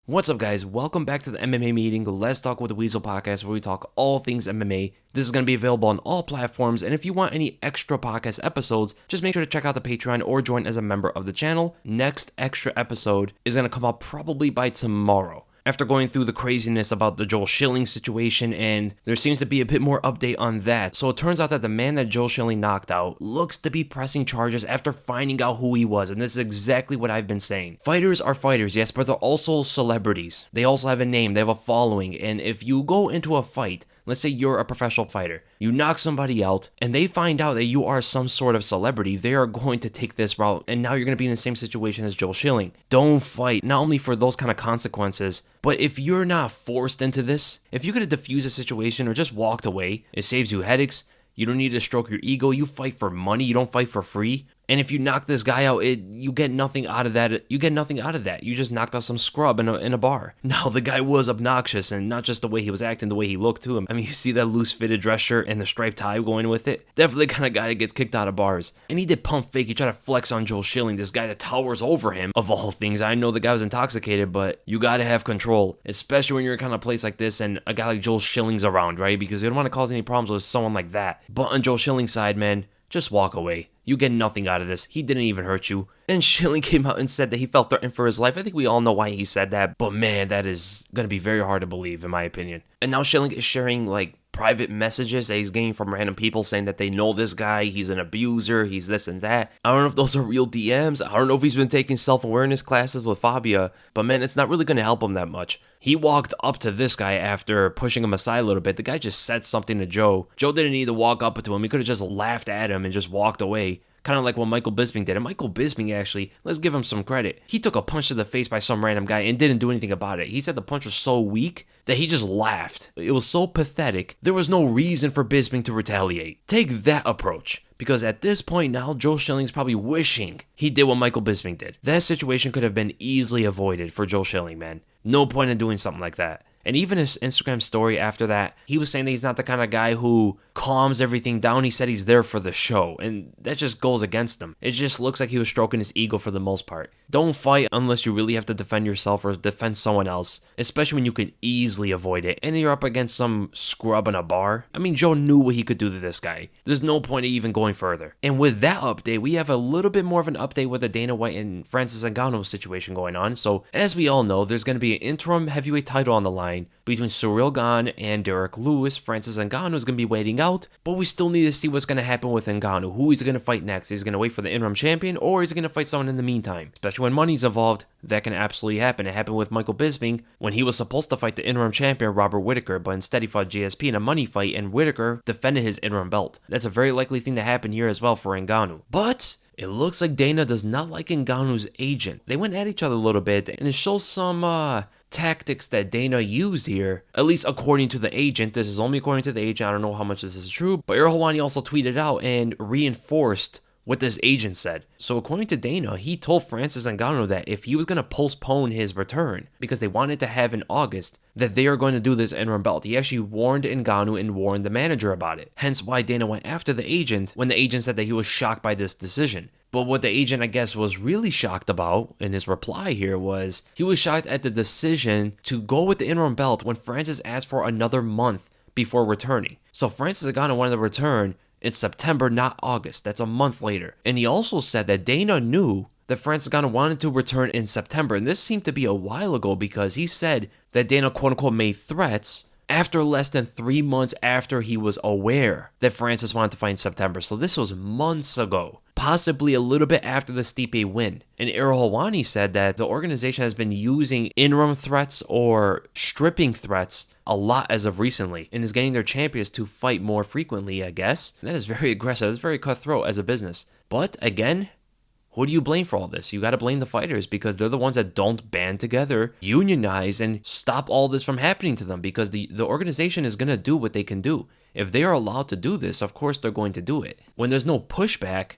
What's up, guys? Welcome back to the MMA meeting. Let's Talk with the Weasel podcast, where we talk all things MMA. This is going to be available on all platforms, and if you want any extra podcast episodes, just make sure to check out the Patreon or join as a member of the channel. Next extra episode is going to come out probably by tomorrow, after going through the craziness about the Joel Schilling situation, and there seems to be a bit more update on that. So it turns out that the man that Joel Schilling knocked out looks to be pressing charges after finding out who he was, and this is exactly what I've been saying. Fighters are fighters, yes, but they're also celebrities. They also have a name, they have a following, and if you go into a fight, let's say you're a professional fighter, you knock somebody out, and they find out that you are some sort of celebrity, they are going to take this route, and now you're going to be in the same situation as Joel Schilling. Don't fight, not only for those kind of consequences, but if you're not forced into this, if you could have diffused the situation or just walked away, it saves you headaches. You don't need to stroke your ego. You fight for money. You don't fight for free. And if you knock this guy out, you get nothing out of that. You just knocked out some scrub in a bar. Now, the guy was obnoxious, and not just the way he was acting, the way he looked to him. I mean, you see that loose fitted dress shirt and the striped tie going with it? Definitely the kind of guy that gets kicked out of bars. And he did pump fake. He tried to flex on Joel Schilling, this guy that towers over him, of all things. I know the guy was intoxicated, but you gotta have control, especially when you're in kind of place like this and a guy like Joel Schilling's around, right? Because you don't want to cause any problems with someone like that. But on Joel Schilling's side, man, just walk away. You get nothing out of this. He didn't even hurt you. And Schilling came out and said that he felt threatened for his life. I think we all know why he said that. But man, that is going to be very hard to believe, in my opinion. And now Schilling is sharing private messages that he's getting from random people saying that they know this guy, he's an abuser, he's this and that. I don't know if those are real DMs. I don't know if he's been taking self-awareness classes with Fabia. But man, it's not really going to help him that much. He walked up to this guy after pushing him aside a little bit. The guy just said something to Joe. Joe didn't need to walk up to him. He could have just laughed at him and just walked away. Kind of like what Michael Bisping did. And Michael Bisping, actually, let's give him some credit. He took a punch to the face by some random guy and didn't do anything about it. He said the punch was so weak that he just laughed. It was so pathetic. There was no reason for Bisping to retaliate. Take that approach. Because at this point now, Joel Schilling's probably wishing he did what Michael Bisping did. That situation could have been easily avoided for Joel Schilling, man. No point in doing something like that. And even his Instagram story after that, he was saying that he's not the kind of guy who calms everything down. He said he's there for the show, and that just goes against him. It just looks like he was stroking his ego for the most part. Don't fight unless you really have to defend yourself or defend someone else, especially when you can easily avoid it. And you're up against some scrub in a bar. I mean, Joe knew what he could do to this guy. There's no point in even going further. And with that update, we have a little bit more of an update with the Dana White and Francis Ngannou situation going on. So, as we all know, there's going to be an interim heavyweight title on the line between Ciryl Gane and Derek Lewis. Francis Ngannou is going to be waiting out, but we still need to see what's going to happen with Ngannou. Who he's going to fight next? Is he going to wait for the interim champion, or is he going to fight someone in the meantime? Especially when money's involved, that can absolutely happen. It happened with Michael Bisping when he was supposed to fight the interim champion Robert Whittaker, but instead he fought GSP in a money fight, and Whittaker defended his interim belt. That's a very likely thing to happen here as well for Ngannou. But it looks like Dana does not like Ngannou's agent. They went at each other a little bit, and it shows some tactics that Dana used here, at least according to the agent. This is only according to the agent. I don't know how much this is true, but Ariel Helwani also tweeted out and reinforced what this agent said. So according to Dana, he told Francis Ngannou that if he was going to postpone his return because they wanted to have in August, that they are going to do this interim belt. He actually warned Ngannou and warned the manager about it. Hence why Dana went after the agent when the agent said that he was shocked by this decision. But what the agent, I guess, was really shocked about in his reply here was he was shocked at the decision to go with the interim belt when Francis asked for another month before returning. So Francis Ngannou wanted to return in September, not August. That's a month later. And he also said that Dana knew that Francis Ngannou wanted to return in September. And this seemed to be a while ago because he said that Dana, quote-unquote, made threats after less than 3 months after he was aware that Francis wanted to fight in September. So this was months ago, possibly a little bit after the Stipe win. And Ariel Helwani said that the organization has been using interim threats or stripping threats a lot as of recently and is getting their champions to fight more frequently, I guess. And that is very aggressive. It's very cutthroat as a business. But again, who do you blame for all this? You got to blame the fighters because they're the ones that don't band together, unionize, and stop all this from happening to them because the organization is going to do what they can do. If they are allowed to do this, of course they're going to do it. When there's no pushback,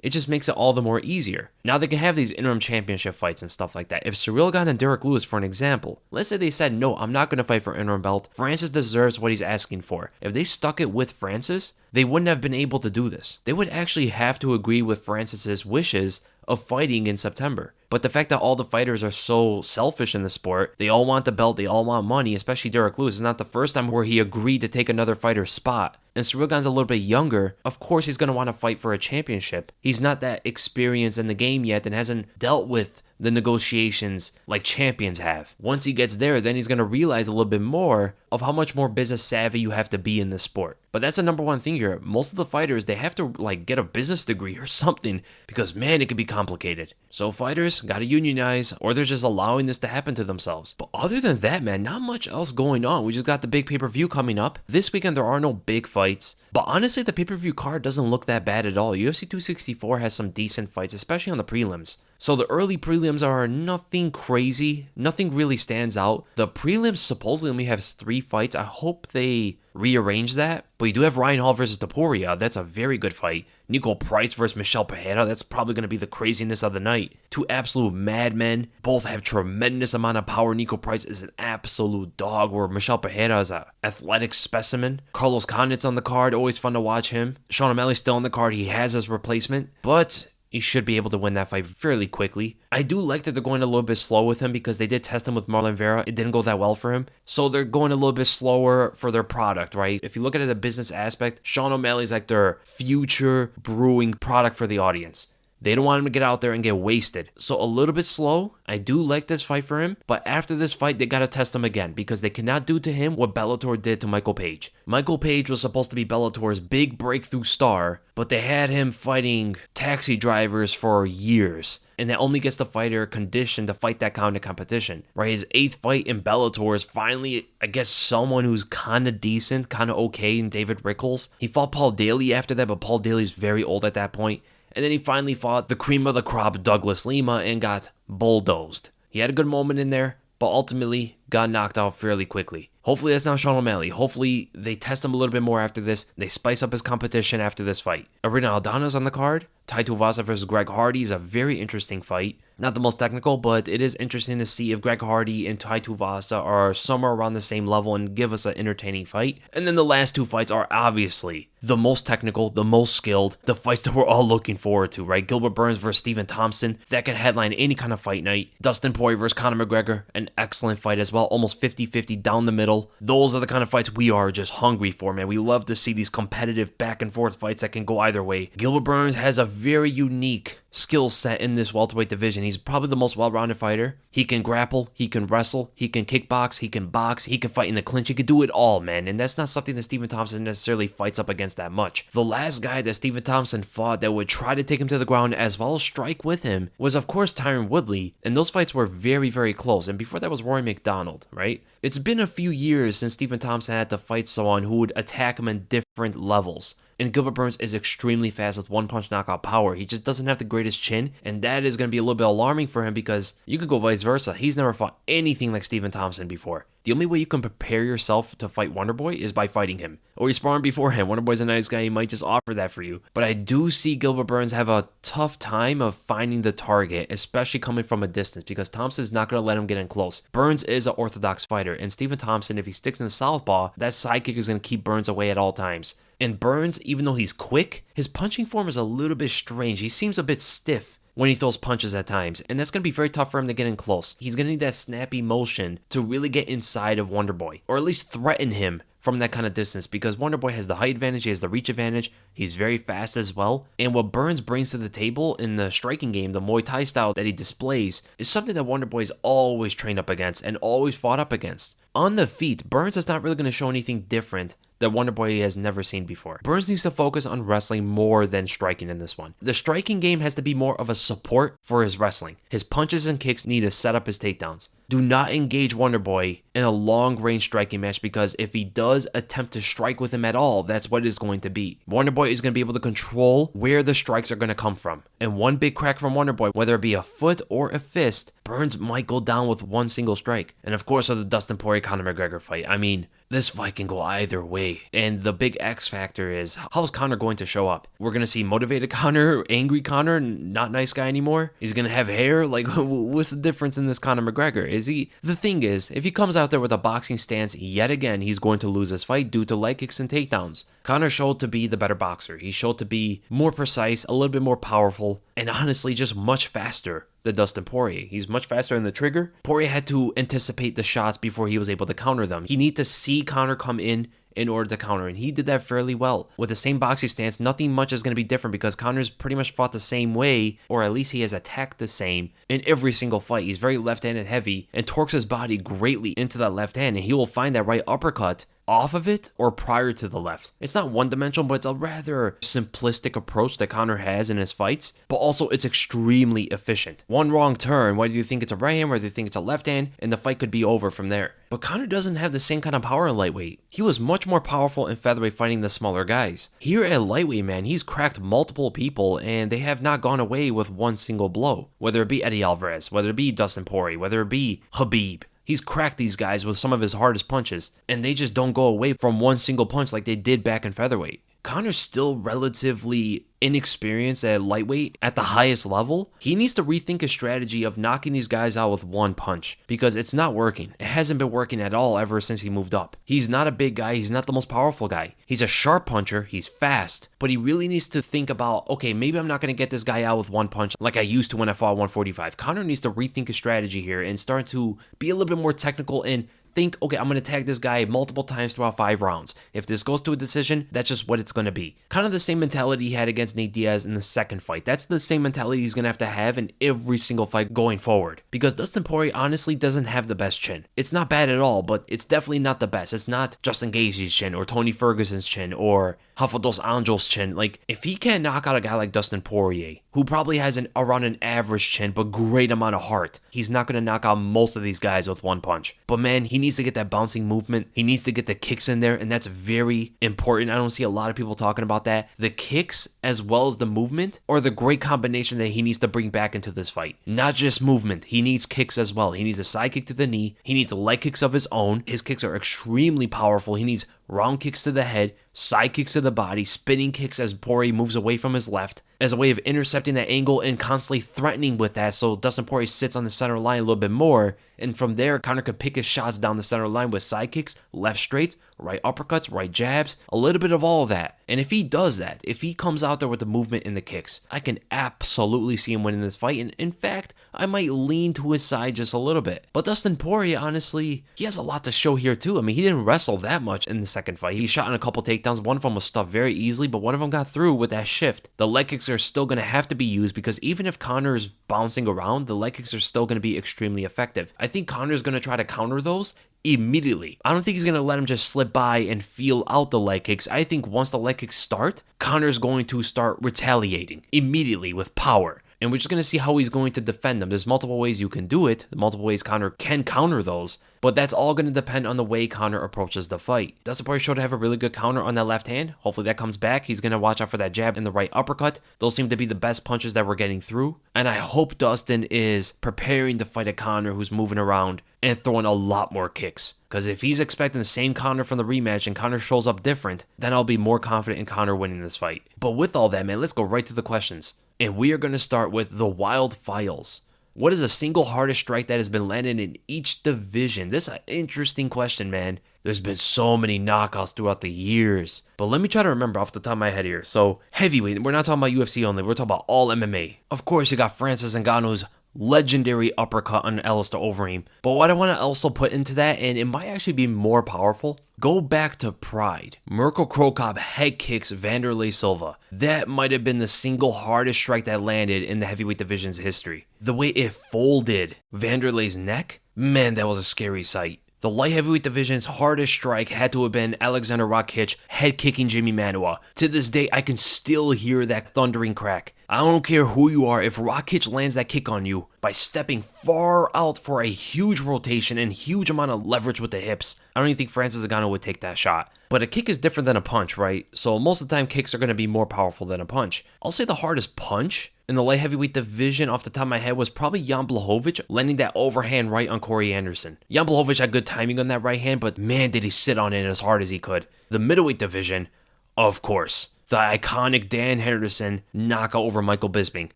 it just makes it all the more easier. Now they can have these interim championship fights and stuff like that. If Ciryl Gane and Derek Lewis, for an example, let's say they said, no, I'm not going to fight for interim belt. Francis deserves what he's asking for. If they stuck it with Francis, they wouldn't have been able to do this. They would actually have to agree with Francis's wishes of fighting in September. But the fact that all the fighters are so selfish in the sport, they all want the belt, they all want money, especially Derek Lewis. It's not the first time where he agreed to take another fighter's spot. And Ciryl Gane's a little bit younger. Of course he's going to want to fight for a championship. He's not that experienced in the game yet and hasn't dealt with the negotiations like champions have. Once he gets there, then he's going to realize a little bit more of how much more business savvy you have to be in this sport. But that's the number one thing here. Most of the fighters, they have to like get a business degree or something because man, it can be complicated. So fighters got to unionize or they're just allowing this to happen to themselves. But other than that, man, not much else going on. We just got the big pay-per-view coming up. This weekend, there are no big fights. But honestly, the pay-per-view card doesn't look that bad at all. UFC 264 has some decent fights, especially on the prelims. So the early prelims are nothing crazy. Nothing really stands out. The prelims supposedly only have 3 fights. I hope they rearrange that. But you do have Ryan Hall versus Poirier. That's a very good fight. Nico Price versus Michel Pereira. That's probably going to be the craziness of the night. 2 absolute madmen. Both have tremendous amount of power. Nico Price is an absolute dog, where Michel Pereira is an athletic specimen. Carlos Condit's on the card. Always fun to watch him. Sean O'Malley's still on the card. He has his replacement. But he should be able to win that fight fairly quickly. I do like that they're going a little bit slow with him because they did test him with Marlon Vera. It didn't go that well for him. So they're going a little bit slower for their product, right? If you look at it at a business aspect, Sean O'Malley's like their future brewing product for the audience. They don't want him to get out there and get wasted. So a little bit slow. I do like this fight for him. But after this fight, they got to test him again because they cannot do to him what Bellator did to Michael Page. Michael Page was supposed to be Bellator's big breakthrough star, but they had him fighting taxi drivers for years. And that only gets the fighter conditioned to fight that kind of competition. Right? His 8th fight in Bellator is finally, I guess, someone who's kind of decent, kind of okay in David Rickles. He fought Paul Daly after that, but Paul Daly's very old at that point. And then he finally fought the cream of the crop, Douglas Lima, and got bulldozed. He had a good moment in there, but ultimately got knocked out fairly quickly. Hopefully that's not Sean O'Malley. Hopefully they test him a little bit more after this. They spice up his competition after this fight. Arena Aldana's on the card. Tai Tuivasa versus Greg Hardy is a very interesting fight. Not the most technical, but it is interesting to see if Greg Hardy and Tai Tuivasa are somewhere around the same level and give us an entertaining fight. And then the last 2 fights are obviously the most technical, the most skilled, the fights that we're all looking forward to, right? Gilbert Burns versus Stephen Thompson. That can headline any kind of fight night. Dustin Poirier versus Conor McGregor. An excellent fight as well. Almost 50-50 down the middle. Those are the kind of fights we are just hungry for, man. We love to see these competitive back and forth fights that can go either way. Gilbert Burns has a very unique skill set in this welterweight division. He's probably the most well-rounded fighter. He can grapple, he can wrestle, he can kickbox, he can box, he can fight in the clinch. He can do it all, man. And that's not something that Stephen Thompson necessarily fights up against that much. The last guy that Stephen Thompson fought that would try to take him to the ground as well as strike with him was, of course, Tyron Woodley. And those fights were very, very close. And before that was Rory McDonald, right? It's been a few years since Stephen Thompson had to fight someone who would attack him in different levels. And Gilbert Burns is extremely fast with one-punch knockout power. He just doesn't have the greatest chin, and that is going to be a little bit alarming for him because you could go vice versa. He's never fought anything like Stephen Thompson before. The only way you can prepare yourself to fight Wonderboy is by fighting him. Or you spar him beforehand. Wonderboy's a nice guy. He might just offer that for you. But I do see Gilbert Burns have a tough time of finding the target, especially coming from a distance, because Thompson's not going to let him get in close. Burns is an orthodox fighter, and Stephen Thompson, if he sticks in the southpaw, that side kick is going to keep Burns away at all times. And Burns, even though he's quick, his punching form is a little bit strange. He seems a bit stiff when he throws punches at times, and that's going to be very tough for him to get in close. He's going to need that snappy motion to really get inside of Wonderboy, or at least threaten him from that kind of distance, because Wonderboy has the height advantage, he has the reach advantage, he's very fast as well. And what Burns brings to the table in the striking game, the Muay Thai style that he displays, is something that Wonderboy is always trained up against and always fought up against. On the feet, Burns is not really going to show anything different that Wonderboy has never seen before. Burns needs to focus on wrestling more than striking in this one. The striking game has to be more of a support for his wrestling. His punches and kicks need to set up his takedowns. Do not engage Wonderboy in a long-range striking match, because if he does attempt to strike with him at all, that's what it's going to be. Wonderboy is going to be able to control where the strikes are going to come from. And one big crack from Wonderboy, whether it be a foot or a fist, Burns might go down with one single strike. And of course, the Dustin Poirier-Conor McGregor fight. I mean, this fight can go either way. And the big X factor is, how's Conor going to show up? We're going to see motivated Conor, angry Conor, not nice guy anymore? He's going to have hair? Like, what's the difference in this Conor McGregor? Is he? The thing is, if he comes out there with a boxing stance, yet again, he's going to lose this fight due to leg kicks and takedowns. Conor showed to be the better boxer. He showed to be more precise, a little bit more powerful, and honestly, just much faster than Dustin Poirier. He's much faster in the trigger. Poirier had to anticipate the shots before he was able to counter them. He needed to see Conor come in order to counter, and he did that fairly well. With the same boxing stance, nothing much is going to be different because Conor's pretty much fought the same way, or at least he has attacked the same in every single fight. He's very left-handed heavy and torques his body greatly into that left hand, and he will find that right uppercut off of it or prior to the left. It's not one-dimensional, but it's a rather simplistic approach that Conor has in his fights, but also it's extremely efficient. One wrong turn, whether you think it's a right hand, whether you think it's a left hand, and the fight could be over from there. But Conor doesn't have the same kind of power in lightweight. He was much more powerful in featherweight fighting the smaller guys. Here at lightweight, man, he's cracked multiple people, and they have not gone away with one single blow. Whether it be Eddie Alvarez, whether it be Dustin Poirier, whether it be Khabib. He's cracked these guys with some of his hardest punches, and they just don't go away from one single punch like they did back in featherweight. Conor's still relatively inexperienced at lightweight at the highest level. He needs to rethink his strategy of knocking these guys out with one punch because it's not working. It hasn't been working at all ever since he moved up. He's not a big guy. He's not the most powerful guy. He's a sharp puncher. He's fast, but he really needs to think about, okay, maybe I'm not going to get this guy out with one punch like I used to when I fought 145. Conor needs to rethink his strategy here and start to be a little bit more technical and think, okay, I'm going to tag this guy multiple times throughout 5 rounds. If this goes to a decision, that's just what it's going to be. Kind of the same mentality he had against Nate Diaz in the second fight. That's the same mentality he's going to have in every single fight going forward. Because Dustin Poirier honestly doesn't have the best chin. It's not bad at all, but it's definitely not the best. It's not Justin Gaethje's chin or Tony Ferguson's chin or Rafa dos Anjos' chin. Like, if he can't knock out a guy like Dustin Poirier, who probably has around an average chin but great amount of heart, he's not going to knock out most of these guys with one punch. But man, he needs to get that bouncing movement. He needs to get the kicks in there, and that's very important. I don't see a lot of people talking about that. The kicks as well as the movement are the great combination that he needs to bring back into this fight. Not just movement. He needs kicks as well. He needs a side kick to the knee. He needs leg kicks of his own. His kicks are extremely powerful. He needs round kicks to the head, side kicks to the body, spinning kicks as Poirier moves away from his left as a way of intercepting that angle and constantly threatening with that so Dustin Poirier sits on the center line a little bit more, and from there Conor could pick his shots down the center line with side kicks, left straights, right uppercuts, right jabs, a little bit of all of that. And if he does that, if he comes out there with the movement and the kicks, I can absolutely see him winning this fight, and in fact, I might lean to his side just a little bit. But Dustin Poirier, honestly, he has a lot to show here too. I mean, he didn't wrestle that much in the second fight. He shot in a couple takedowns. One of them was stuffed very easily, but one of them got through with that shift. The leg kicks are still going to have to be used because even if Conor is bouncing around, the leg kicks are still going to be extremely effective. I think Conor is going to try to counter those immediately. I don't think he's going to let him just slip by and feel out the leg kicks. I think once the leg kicks start, Conor's going to start retaliating immediately with power. And we're just going to see how he's going to defend them. There's multiple ways you can do it, multiple ways Conor can counter those, but that's all going to depend on the way Conor approaches the fight. Dustin Poirier showed to have a really good counter on that left hand. Hopefully that comes back. He's going to watch out for that jab and the right uppercut. Those seem to be the best punches that we're getting through. And I hope Dustin is preparing to fight a Conor who's moving around and throwing a lot more kicks. Because if he's expecting the same Conor from the rematch and Conor shows up different, then I'll be more confident in Conor winning this fight. But with all that, man, let's go right to the questions. And we are going to start with the Wild Files. What is the single hardest strike that has been landed in each division? This is an interesting question, man. There's been so many knockouts throughout the years. But let me try to remember off the top of my head here. So, heavyweight, we're not talking about UFC only. We're talking about all MMA. Of course, you got Francis Ngannou's legendary uppercut on Alistair Overeem. But what I want to also put into that, and it might actually be more powerful, go back to Pride. Mirko Cro Cop head kicks Vanderlei Silva. That might have been the single hardest strike that landed in the heavyweight division's history. The way it folded Vanderlei's neck, man, that was a scary sight. The light heavyweight division's hardest strike had to have been Alexander Rakic head kicking Jimmy Manuwa. To this day, I can still hear that thundering crack. I don't care who you are, if Rakic lands that kick on you by stepping far out for a huge rotation and huge amount of leverage with the hips, I don't even think Francis Ngannou would take that shot. But a kick is different than a punch, right? So most of the time, kicks are going to be more powerful than a punch. I'll say the hardest punch in the light heavyweight division off the top of my head was probably Jan Blachowicz landing that overhand right on Corey Anderson. Jan Blachowicz had good timing on that right hand, but man, did he sit on it as hard as he could. The middleweight division, of course. the iconic Dan Henderson knockout over Michael Bisping.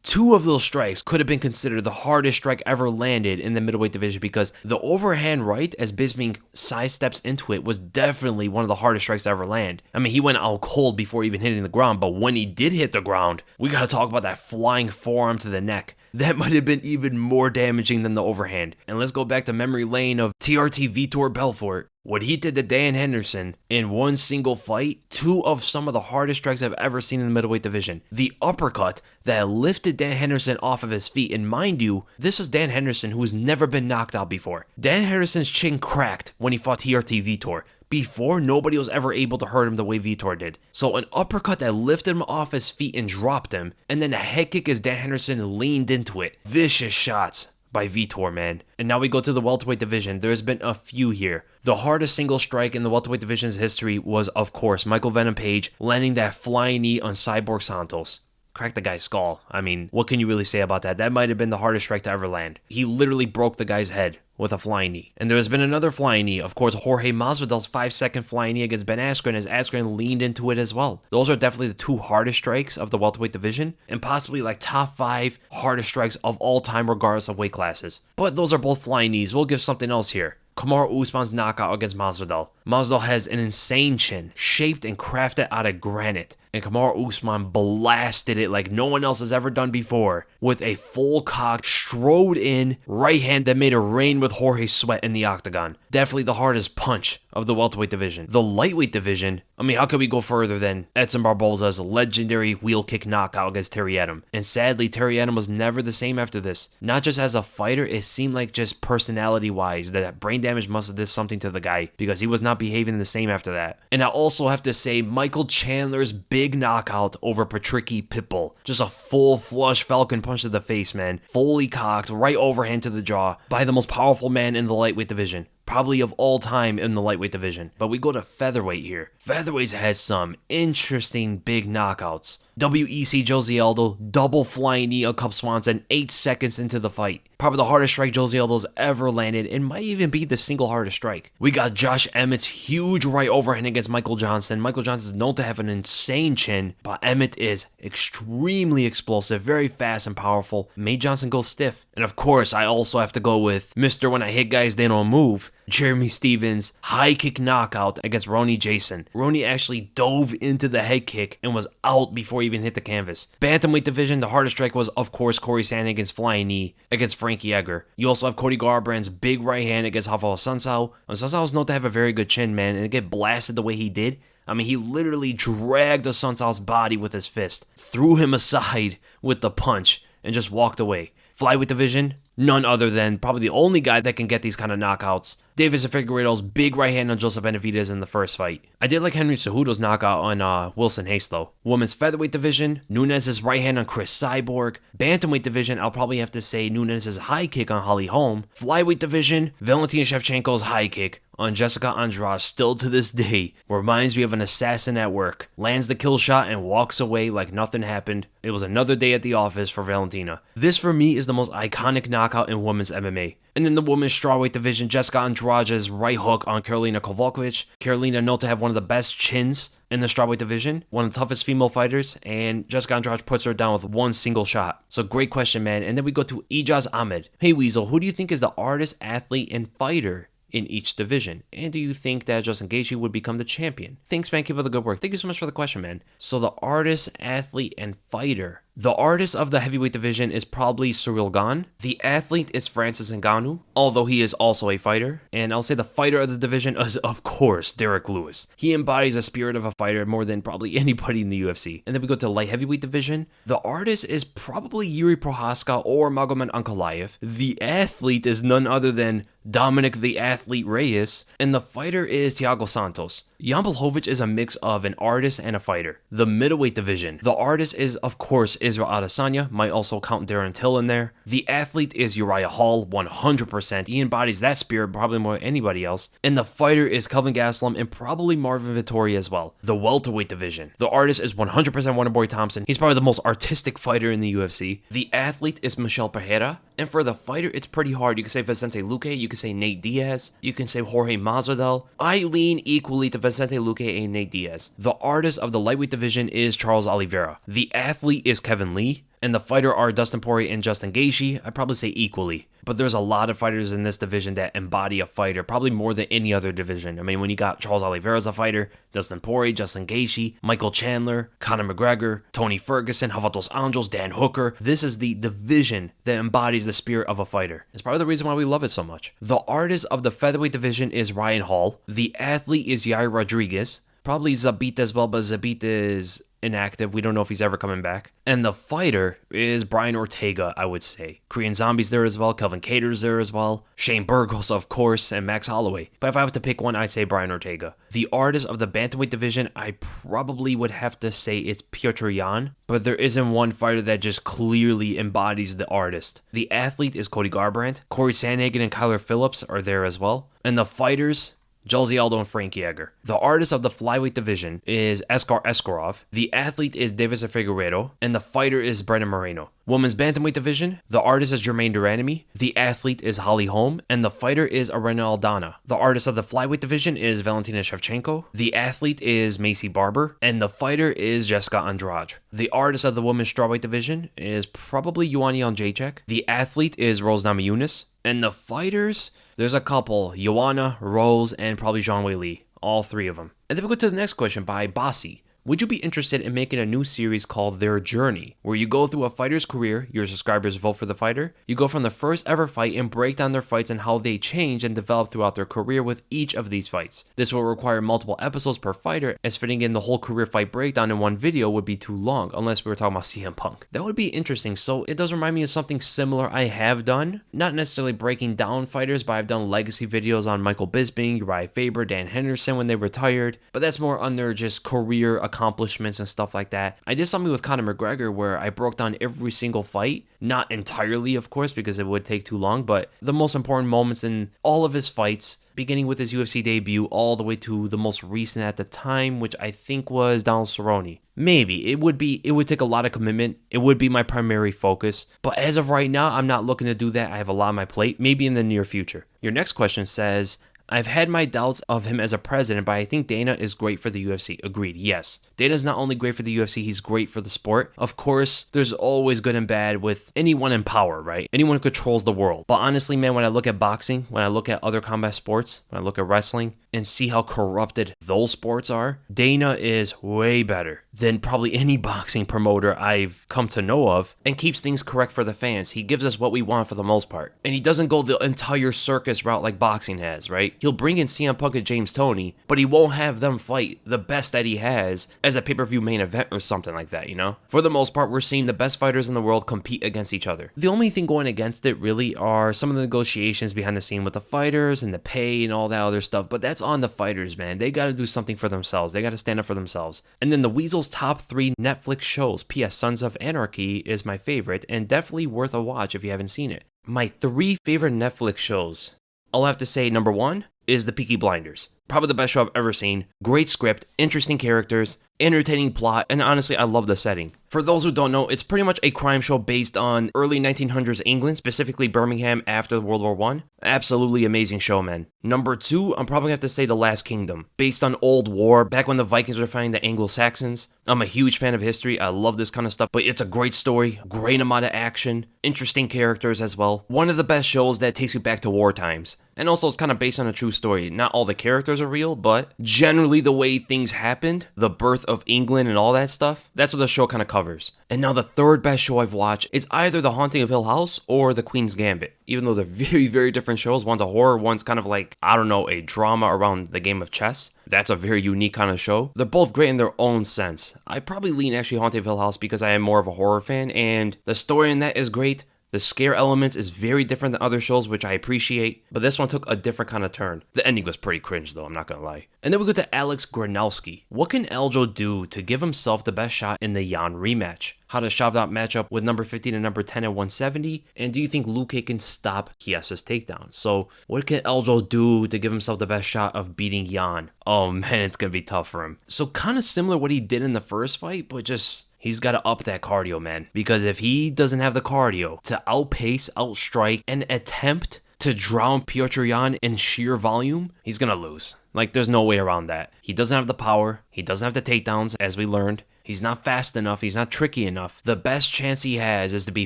2 of those strikes could have been considered the hardest strike ever landed in the middleweight division because the overhand right as Bisping sidesteps into it was definitely one of the hardest strikes to ever land. I mean, he went out cold before even hitting the ground, but when he did hit the ground, we gotta talk about that flying forearm to the neck. That might have been even more damaging than the overhand. And let's go back to memory lane of TRT Vitor Belfort. What he did to Dan Henderson in one single fight, 2 of some of the hardest strikes I've ever seen in the middleweight division. The uppercut that lifted Dan Henderson off of his feet. And mind you, this is Dan Henderson who has never been knocked out before. Dan Henderson's chin cracked when he fought TRT Vitor. Before, nobody was ever able to hurt him the way Vitor did. So an uppercut that lifted him off his feet and dropped him, and then a head kick as Dan Henderson leaned into it. Vicious shots by Vitor, man. And now we go to the welterweight division. There's been a few here. The hardest single strike in the welterweight division's history was, of course, Michael Venom Page landing that flying knee on Cyborg Santos. Cracked the guy's skull. I mean, what can you really say about that? That might have been the hardest strike to ever land. He literally broke the guy's head with a flying knee. And there has been another flying knee. Of course, Jorge Masvidal's 5-second flying knee against Ben Askren as Askren leaned into it as well. Those are definitely the 2 hardest strikes of the welterweight division and possibly like top 5 hardest strikes of all time regardless of weight classes. But those are both flying knees. We'll give something else here. Kamaru Usman's knockout against Masvidal. Masvidal has an insane chin, shaped and crafted out of granite, and Kamaru Usman blasted it like no one else has ever done before with a full-cocked, strode-in right hand that made it rain with Jorge sweat in the octagon. Definitely the hardest punch of the welterweight division. The lightweight division, I mean, how could we go further than Edson Barboza's legendary wheel kick knockout against Terry Adam? And sadly, Terry Adam was never the same after this. Not just as a fighter, it seemed like just personality-wise that brain damage must have did something to the guy because he was not behaving the same after that. And I also have to say, Michael Chandler's big knockout over Patricky Pitbull. Just a full flush falcon punch to the face, man. Fully cocked, right overhand to the jaw by the most powerful man in the lightweight division. Probably of all time in the lightweight division. But we go to featherweight here. Featherweight has some interesting big knockouts. WEC Jose Aldo, double flying knee on Cub Swanson 8 seconds into the fight. Probably the hardest strike Jose Aldo's ever landed and might even be the single hardest strike. We got Josh Emmett's huge right overhand against Michael Johnson. Michael Johnson is known to have an insane chin, but Emmett is extremely explosive, very fast and powerful. Made Johnson go stiff. And of course, I also have to go with Mr. When I Hit Guys They Don't Move, Jeremy Stevens' high kick knockout against Ronnie Jason. Ronnie actually dove into the head kick and was out before he even hit the canvas. Bantamweight division, the hardest strike was, of course, Corey Sandhagen's flying knee against Frankie Edgar. You also have Cody Garbrandt's big right hand against Rafael Sunsao. And Sunsao is known to have a very good chin, man, and to get blasted the way he did. I mean, he literally dragged Sunsao's body with his fist, threw him aside with the punch, and just walked away. Flyweight division, none other than probably the only guy that can get these kind of knockouts. Davis Figueiredo's big right hand on Joseph Benavidez in the first fight. I did like Henry Cejudo's knockout on Wilson Hayes though. Women's featherweight division, Nunes' right hand on Chris Cyborg. Bantamweight division, I'll probably have to say Nunes' high kick on Holly Holm. Flyweight division, Valentina Shevchenko's high kick on Jessica Andrade, still to this day reminds me of an assassin at work. Lands the kill shot and walks away like nothing happened. It was another day at the office for Valentina. This for me is the most iconic knockout in women's MMA. And then the women's strawweight division, Jessica Andrade's right hook on Karolina Kowalkiewicz. Karolina known to have one of the best chins in the strawweight division, one of the toughest female fighters, and Jessica Andrade puts her down with one single shot. So great question, man. And then we go to Ijaz Ahmed. Hey Weasel, who do you think is the artist, athlete, and fighter in each division? And do you think that Justin Gaethje would become the champion? Thanks, man. Keep up the good work. Thank you so much for the question, man. So the artist, athlete, and fighter. The artist of the heavyweight division is probably Ciryl Gane. The athlete is Francis Ngannou, although he is also a fighter. And I'll say the fighter of the division is, of course, Derek Lewis. He embodies the spirit of a fighter more than probably anybody in the UFC. And then we go to the light heavyweight division. The artist is probably Yuri Prohaska or Magomed Ankalaev. The athlete is none other than Dominic the Athlete Reyes. And the fighter is Thiago Santos. Jan Blachowicz is a mix of an artist and a fighter. The middleweight division. The artist is, of course, Israel Adesanya, might also count Darren Till in there. The athlete is Uriah Hall, 100%. He embodies that spirit probably more than anybody else. And the fighter is Kelvin Gastelum and probably Marvin Vettori as well. The welterweight division. The artist is 100% Wonderboy Thompson. He's probably the most artistic fighter in the UFC. The athlete is Michel Pereira. And for the fighter, it's pretty hard. You can say Vicente Luque, you can say Nate Diaz, you can say Jorge Masvidal. I lean equally to Vicente Luque and Nate Diaz. The artist of the lightweight division is Charles Oliveira. The athlete is Kevin Lee. And the fighter are Dustin Poirier and Justin Gaethje. I'd probably say equally. But there's a lot of fighters in this division that embody a fighter, probably more than any other division. I mean, when you got Charles Oliveira as a fighter, Dustin Poirier, Justin Gaethje, Michael Chandler, Conor McGregor, Tony Ferguson, Rafael dos Anjos, Dan Hooker. This is the division that embodies the spirit of a fighter. It's probably the reason why we love it so much. The artist of the featherweight division is Ryan Hall. The athlete is Yair Rodriguez. Probably Zabit as well, but Zabit is inactive. We don't know if he's ever coming back. And the fighter is Brian Ortega, I would say. Korean Zombie's there as well. Kelvin Cater's there as well. Shane Burgos, of course, and Max Holloway. But if I have to pick one, I'd say Brian Ortega. The artist of the bantamweight division, I probably would have to say it's Petr Yan. But there isn't one fighter that just clearly embodies the artist. The athlete is Cody Garbrandt. Corey Sandhagen and Kyler Phillips are there as well. And the fighters, Jose Aldo and Frank Yeager. The artist of the flyweight division is Askar Askarov. The athlete is Davis Figueiredo. And the fighter is Brendan Moreno. Women's bantamweight division, the artist is Jermaine Duranamy. The athlete is Holly Holm. And the fighter is Arena Aldana. The artist of the flyweight division is Valentina Shevchenko. The athlete is Macy Barber. And the fighter is Jessica Andrade. The artist of the women's strawweight division is probably Ioana Jędrzejczyk. The athlete is Rose Namajunas. And the fighters, there's a couple, Ioana, Rose, and probably Zhang Weili. All three of them. And then we go to the next question by Bossy. Would you be interested in making a new series called Their Journey, where you go through a fighter's career, your subscribers vote for the fighter, you go from the first ever fight and break down their fights and how they change and develop throughout their career with each of these fights. This will require multiple episodes per fighter, as fitting in the whole career fight breakdown in one video would be too long, unless we were talking about CM Punk. That would be interesting, so it does remind me of something similar I have done. Not necessarily breaking down fighters, but I've done legacy videos on Michael Bisping, Uriah Faber, Dan Henderson when they retired, but that's more under just career accomplishments and stuff like that. I did something with Conor McGregor where I broke down every single fight, not entirely of course because it would take too long, but the most important moments in all of his fights, beginning with his UFC debut all the way to the most recent at the time, which I think was Donald Cerrone. Maybe. It would take a lot of commitment. It would be my primary focus. But as of right now, I'm not looking to do that. I have a lot on my plate, maybe in the near future. Your next question says, I've had my doubts of him as a president, but I think Dana is great for the UFC. Agreed, yes. Dana's not only great for the UFC, he's great for the sport. Of course, there's always good and bad with anyone in power, right? Anyone who controls the world. But honestly, man, when I look at boxing, when I look at other combat sports, when I look at wrestling, and see how corrupted those sports are, Dana is way better than probably any boxing promoter I've come to know of, and keeps things correct for the fans. He gives us what we want for the most part. And he doesn't go the entire circus route like boxing has, right? He'll bring in CM Punk and James Toney, but he won't have them fight the best that he has as a pay-per-view main event or something like that, you know? For the most part, we're seeing the best fighters in the world compete against each other. The only thing going against it really are some of the negotiations behind the scene with the fighters and the pay and all that other stuff, but that's on the fighters, man. They gotta do something for themselves. They gotta stand up for themselves. And then the Weasel's top 3 Netflix shows. P.S. Sons of Anarchy is my favorite and definitely worth a watch if you haven't seen it. My 3 favorite Netflix shows. I'll have to say number 1 is The Peaky Blinders. Probably the best show I've ever seen. Great script, interesting characters, entertaining plot, and honestly, I love the setting. For those who don't know, it's pretty much a crime show based on early 1900s England, specifically Birmingham after World War I. Absolutely amazing show, man. Number 2, I'm probably going to have to say The Last Kingdom, based on old war, back when the Vikings were fighting the Anglo-Saxons. I'm a huge fan of history. I love this kind of stuff, but it's a great story, great amount of action, interesting characters as well. One of the best shows that takes you back to war times. And also, it's kind of based on a true story. Not all the characters are real, but generally the way things happened, the birth of England and all that stuff, that's what the show kind of covers. And now the third best show I've watched is either The Haunting of Hill House or The Queen's Gambit. Even though they're very, very different shows. One's a horror, one's kind of like, I don't know, a drama around the game of chess. That's a very unique kind of show. They're both great in their own sense. I probably lean actually Haunting of Hill House because I am more of a horror fan, and the story in that is great. The scare elements is very different than other shows, which I appreciate, but this one took a different kind of turn. The ending was pretty cringe though, I'm not gonna lie. And then we go to Alex Granowski. What can Aljo do to give himself the best shot in the Jan rematch? How to shove that matchup with number 15 and number 10 at 170? And do you think Luque can stop Chiessa's takedown? So what can Aljo do to give himself the best shot of beating Jan? Oh man, it's going to be tough for him. So kind of similar what he did in the first fight, but just he's got to up that cardio, man. Because if he doesn't have the cardio to outpace, outstrike, and attempt to drown Petr Yan in sheer volume, he's going to lose. Like, there's no way around that. He doesn't have the power. He doesn't have the takedowns, as we learned. He's not fast enough. He's not tricky enough. The best chance he has is to be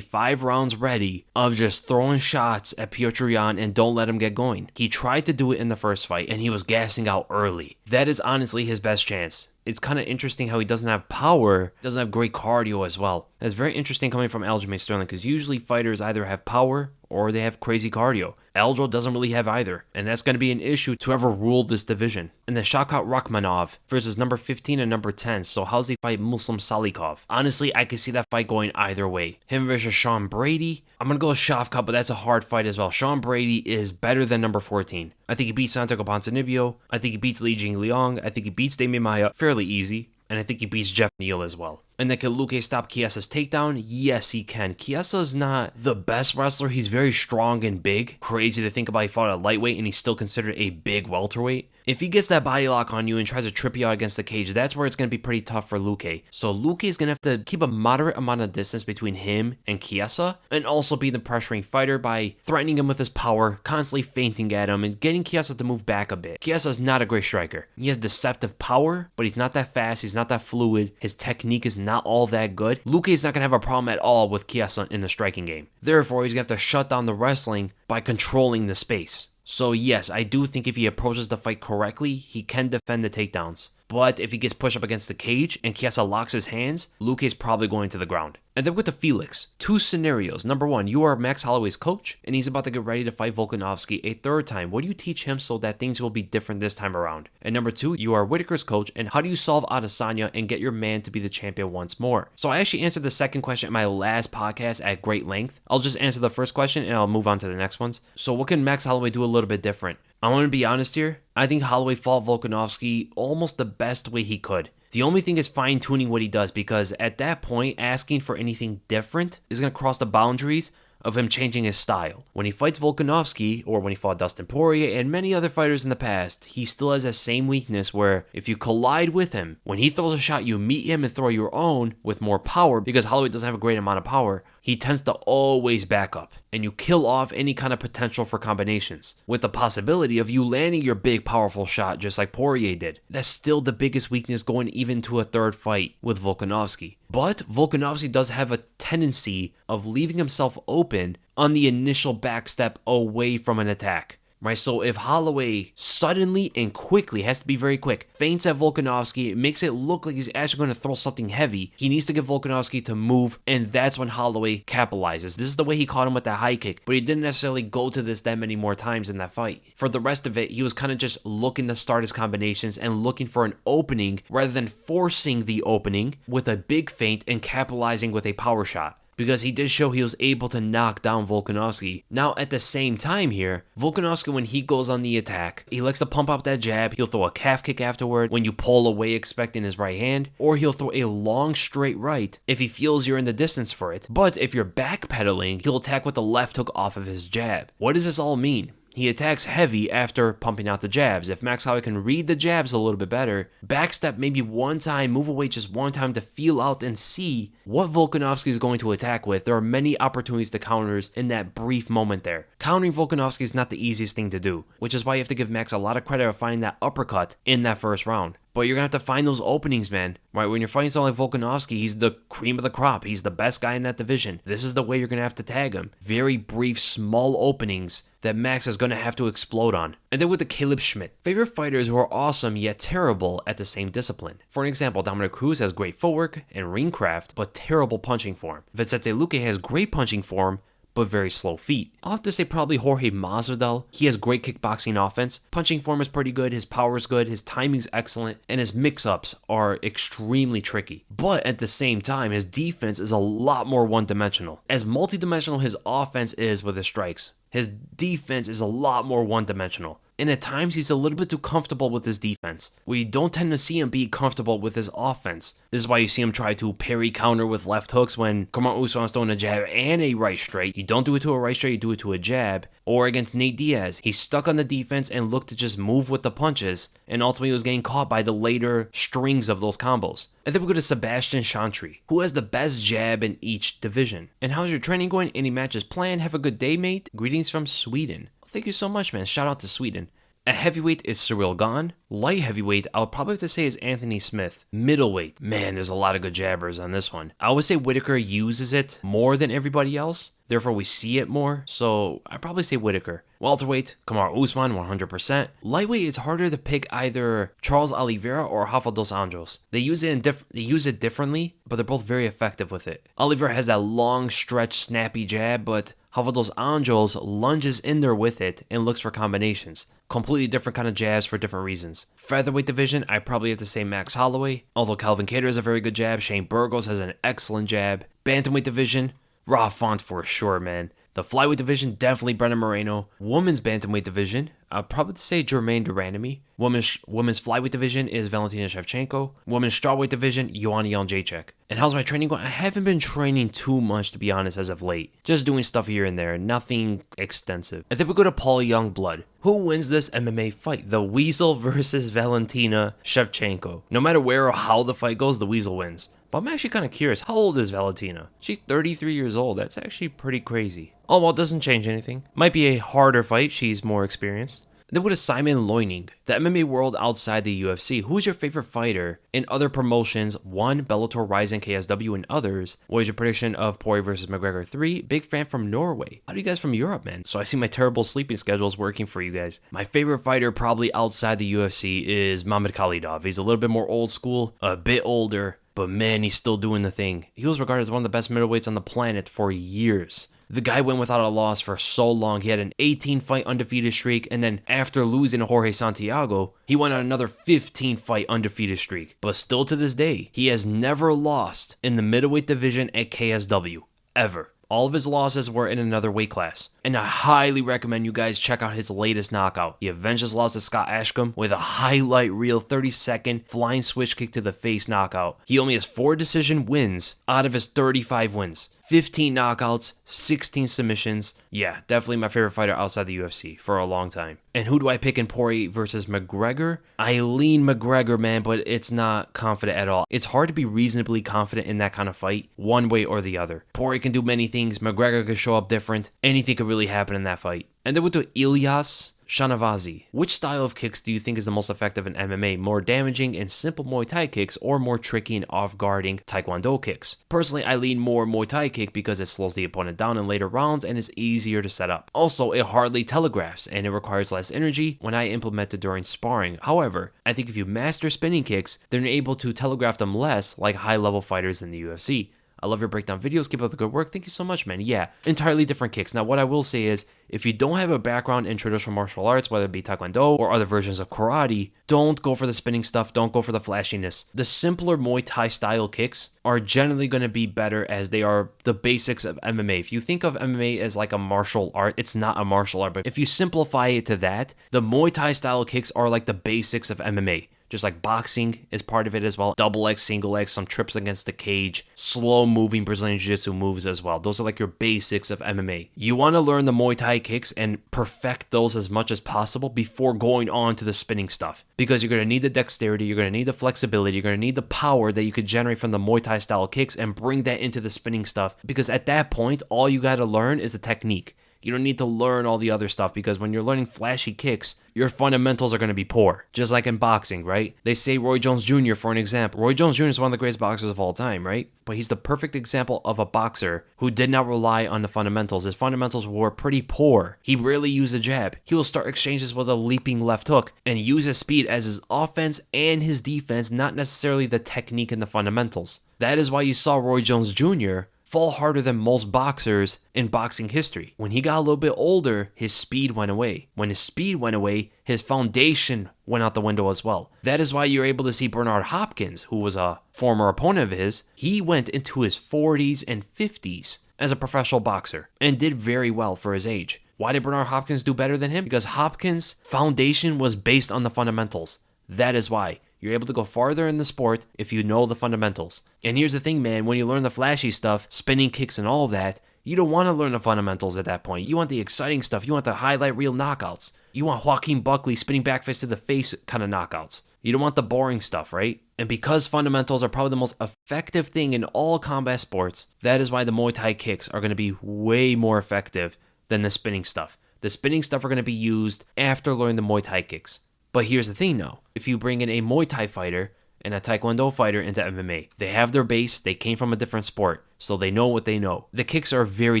5 rounds ready of just throwing shots at Petr Yan and don't let him get going. He tried to do it in the first fight, and he was gassing out early. That is honestly his best chance. It's kind of interesting how he doesn't have power, doesn't have great cardio as well. That's very interesting coming from Aljamain Sterling, because usually fighters either have power or they have crazy cardio. Aljo doesn't really have either, and that's going to be an issue to whoever ruled this division. And the Shavkat Rakhmonov versus number 15 and number 10, so how's he fight Muslim Salikov? Honestly, I could see that fight going either way. Him versus Sean Brady, I'm going to go with Shavkat, but that's a hard fight as well. Sean Brady is better than number 14. I think he beats Santiago Ponzinibbio. I think he beats Li Jingliang. I think he beats Damian Maia fairly easy. And I think he beats Jeff Neal as well. And then can Luque stop Chiessa's takedown? Yes, he can. Chiessa's not the best wrestler. He's very strong and big. Crazy to think about he fought at lightweight and he's still considered a big welterweight. If he gets that body lock on you and tries to trip you out against the cage, that's where it's going to be pretty tough for Luque. So Luque is going to have to keep a moderate amount of distance between him and Chiessa, and also be the pressuring fighter by threatening him with his power, constantly feinting at him, and getting Chiessa to move back a bit. Chiessa is not a great striker. He has deceptive power, but he's not that fast. He's not that fluid. His technique is not all that good. Luque is not going to have a problem at all with Chiessa in the striking game. Therefore, he's going to have to shut down the wrestling by controlling the space. So yes, I do think if he approaches the fight correctly, he can defend the takedowns. But if he gets pushed up against the cage and Chiessa locks his hands, Luque is probably going to the ground. And then with the Felix, 2 scenarios. Number 1, you are Max Holloway's coach, and he's about to get ready to fight Volkanovski a 3rd time. What do you teach him so that things will be different this time around? And number 2, you are Whitaker's coach, and how do you solve Adesanya and get your man to be the champion once more? So I actually answered the second question in my last podcast at great length. I'll just answer the first question and I'll move on to the next ones. So what can Max Holloway do a little bit different? I want to be honest here. I think Holloway fought Volkanovski almost the best way he could. The only thing is fine-tuning what he does, because at that point, asking for anything different is going to cross the boundaries of him changing his style. When he fights Volkanovski, or when he fought Dustin Poirier and many other fighters in the past, he still has that same weakness where if you collide with him, when he throws a shot, you meet him and throw your own with more power, because Holloway doesn't have a great amount of power. He tends to always back up, and you kill off any kind of potential for combinations, with the possibility of you landing your big, powerful shot just like Poirier did. That's still the biggest weakness going even to a 3rd fight with Volkanovski. But Volkanovski does have a tendency of leaving himself open on the initial backstep away from an attack. Right, so if Holloway suddenly and quickly, has to be very quick, feints at Volkanovski, it makes it look like he's actually going to throw something heavy, he needs to get Volkanovski to move, and that's when Holloway capitalizes. This is the way he caught him with that high kick, but he didn't necessarily go to this that many more times in that fight. For the rest of it, he was kind of just looking to start his combinations and looking for an opening rather than forcing the opening with a big feint and capitalizing with a power shot, because he did show he was able to knock down Volkanovski. Now, at the same time here, Volkanovski, when he goes on the attack, he likes to pump up that jab. He'll throw a calf kick afterward when you pull away expecting his right hand, or he'll throw a long straight right if he feels you're in the distance for it. But if you're backpedaling, he'll attack with the left hook off of his jab. What does this all mean? He attacks heavy after pumping out the jabs. If Max Holloway can read the jabs a little bit better, backstep maybe one time, move away just one time to feel out and see what Volkanovski is going to attack with. There are many opportunities to counters in that brief moment there. Countering Volkanovski is not the easiest thing to do, which is why you have to give Max a lot of credit for finding that uppercut in that first round. But you're going to have to find those openings, man. Right? When you're fighting someone like Volkanovski, he's the cream of the crop. He's the best guy in that division. This is the way you're going to have to tag him. Very brief, small openings that Max is going to have to explode on. And then with the Caleb Schmidt, favorite fighters who are awesome yet terrible at the same discipline. For an example, Dominic Cruz has great footwork and ring craft, but terrible punching form. Vicente Luque has great punching form, but very slow feet. I'll have to say probably Jorge Masvidal. He has great kickboxing offense. Punching form is pretty good, his power is good, his timing's excellent, and his mix-ups are extremely tricky. But at the same time, his defense is a lot more one-dimensional. As multi-dimensional his offense is with his strikes, his defense is a lot more one-dimensional. and at times he's a little bit too comfortable with his defense. We don't tend to see him be comfortable with his offense. This is why you see him try to parry counter with left hooks when Kamaru Usman is throwing a jab and a right straight. You don't do it to a right straight, you do it to a jab. Or against Nate Diaz, he stuck on the defense and looked to just move with the punches, and ultimately was getting caught by the later strings of those combos. And then we go to Sebastian Chantry, who has the best jab in each division. And how's your training going? Any matches planned? Have a good day, mate. Greetings from Sweden. Thank you so much, man. Shout out to Sweden. At heavyweight is Cyril Gahn. Light heavyweight, I'll probably have to say is Anthony Smith. Middleweight, man, there's a lot of good jabbers on this one. I would say Whitaker uses it more than everybody else. Therefore, we see it more. So I'd probably say Whitaker. Welterweight, Kamaru Usman, 100%. Lightweight, it's harder to pick either Charles Oliveira or Rafa dos Anjos. They use it differently, but they're both very effective with it. Oliveira has that long stretch, snappy jab, but Rafa dos Anjos lunges in there with it and looks for combinations. Completely different kind of jabs for different reasons. Featherweight division, I probably have to say Max Holloway. Although Calvin Kattar has a very good jab, Shane Burgos has an excellent jab. Bantamweight division, Raw Font for sure, man. The flyweight division, definitely Brennan Moreno. Women's bantamweight division, I'll probably say Germaine Duranamy. Women's flyweight division is Valentina Shevchenko. Women's strawweight division, Joanna Jędrzejczyk. And how's my training going? I haven't been training too much, to be honest, as of late. Just doing stuff here and there, nothing extensive. And then we go to Paul Youngblood. Who wins this MMA fight? TheWeasle versus Valentina Shevchenko. No matter where or how the fight goes, TheWeasle wins. But I'm actually kind of curious, how old is Valentina? She's 33 years old. That's actually pretty crazy. Oh, well, it doesn't change anything. Might be a harder fight. She's more experienced. Then what is Simon Loining? The MMA world outside the UFC. Who is your favorite fighter in other promotions? 1, Bellator, Ryzen, KSW, and others. What is your prediction of Poirier versus McGregor? 3, big fan from Norway. How do you guys from Europe, man? So I see my terrible sleeping schedule is working for you guys. My favorite fighter probably outside the UFC is Mamed Khalidov. He's a little bit more old school, a bit older, but man, he's still doing the thing. He was regarded as one of the best middleweights on the planet for years. The guy went without a loss for so long. He had an 18-fight undefeated streak, and then after losing to Jorge Santiago, he went on another 15-fight undefeated streak. But still to this day, he has never lost in the middleweight division at KSW, ever. All of his losses were in another weight class. And I highly recommend you guys check out his latest knockout. He avenged his loss to Scott Ashcombe with a highlight reel 30-second flying switch kick to the face knockout. He only has 4 decision wins out of his 35 wins. 15 knockouts, 16 submissions. Yeah, definitely my favorite fighter outside the UFC for a long time. And who do I pick in Poirier versus McGregor? I lean McGregor, man, but it's not confident at all. It's hard to be reasonably confident in that kind of fight, one way or the other. Poirier can do many things. McGregor can show up different. Anything could really happen in that fight. And then we do Ilyas Shanavazi. Which style of kicks do you think is the most effective in MMA? More damaging and simple Muay Thai kicks or more tricky and off-guarding Taekwondo kicks? Personally, I lean more Muay Thai kick because it slows the opponent down in later rounds and is easier to set up. Also, it hardly telegraphs and it requires less energy when I implement it during sparring. However, I think if you master spinning kicks, then you're able to telegraph them less like high-level fighters in the UFC. I love your breakdown videos. Keep up the good work. Thank you so much, man. Yeah, entirely different kicks. Now, what I will say is, if you don't have a background in traditional martial arts, whether it be Taekwondo or other versions of karate, don't go for the spinning stuff. Don't go for the flashiness. The simpler Muay Thai style kicks are generally going to be better as they are the basics of MMA. If you think of MMA as like a martial art, it's not a martial art. But if you simplify it to that, the Muay Thai style kicks are like the basics of MMA. Just like boxing is part of it as well. Double X, single X, some trips against the cage, slow moving Brazilian Jiu-Jitsu moves as well. Those are like your basics of MMA. You want to learn the Muay Thai kicks and perfect those as much as possible before going on to the spinning stuff. Because you're going to need the dexterity, you're going to need the flexibility, you're going to need the power that you could generate from the Muay Thai style kicks and bring that into the spinning stuff. Because at that point, all you got to learn is the technique. You don't need to learn all the other stuff because when you're learning flashy kicks, your fundamentals are going to be poor. Just like in boxing, right? They say Roy Jones Jr. for an example. Roy Jones Jr. is one of the greatest boxers of all time, right? But he's the perfect example of a boxer who did not rely on the fundamentals. His fundamentals were pretty poor. He rarely used a jab. He will start exchanges with a leaping left hook and use his speed as his offense and his defense, not necessarily the technique and the fundamentals. That is why you saw Roy Jones Jr. fall harder than most boxers in boxing history. When he got a little bit older, his speed went away. When his speed went away, his foundation went out the window as well. That is why you're able to see Bernard Hopkins, who was a former opponent of his. He went into his 40s and 50s as a professional boxer and did very well for his age. Why did Bernard Hopkins do better than him? Because Hopkins' foundation was based on the fundamentals. That is why. You're able to go farther in the sport if you know the fundamentals. And here's the thing, man. When you learn the flashy stuff, spinning kicks and all that, you don't want to learn the fundamentals at that point. You want the exciting stuff. You want the highlight reel knockouts. You want Joaquin Buckley spinning back fist to the face kind of knockouts. You don't want the boring stuff, right? And because fundamentals are probably the most effective thing in all combat sports, that is why the Muay Thai kicks are going to be way more effective than the spinning stuff. The spinning stuff are going to be used after learning the Muay Thai kicks. But here's the thing now. If you bring in a Muay Thai fighter and a Taekwondo fighter into MMA, they have their base, they came from a different sport, so they know what they know. The kicks are very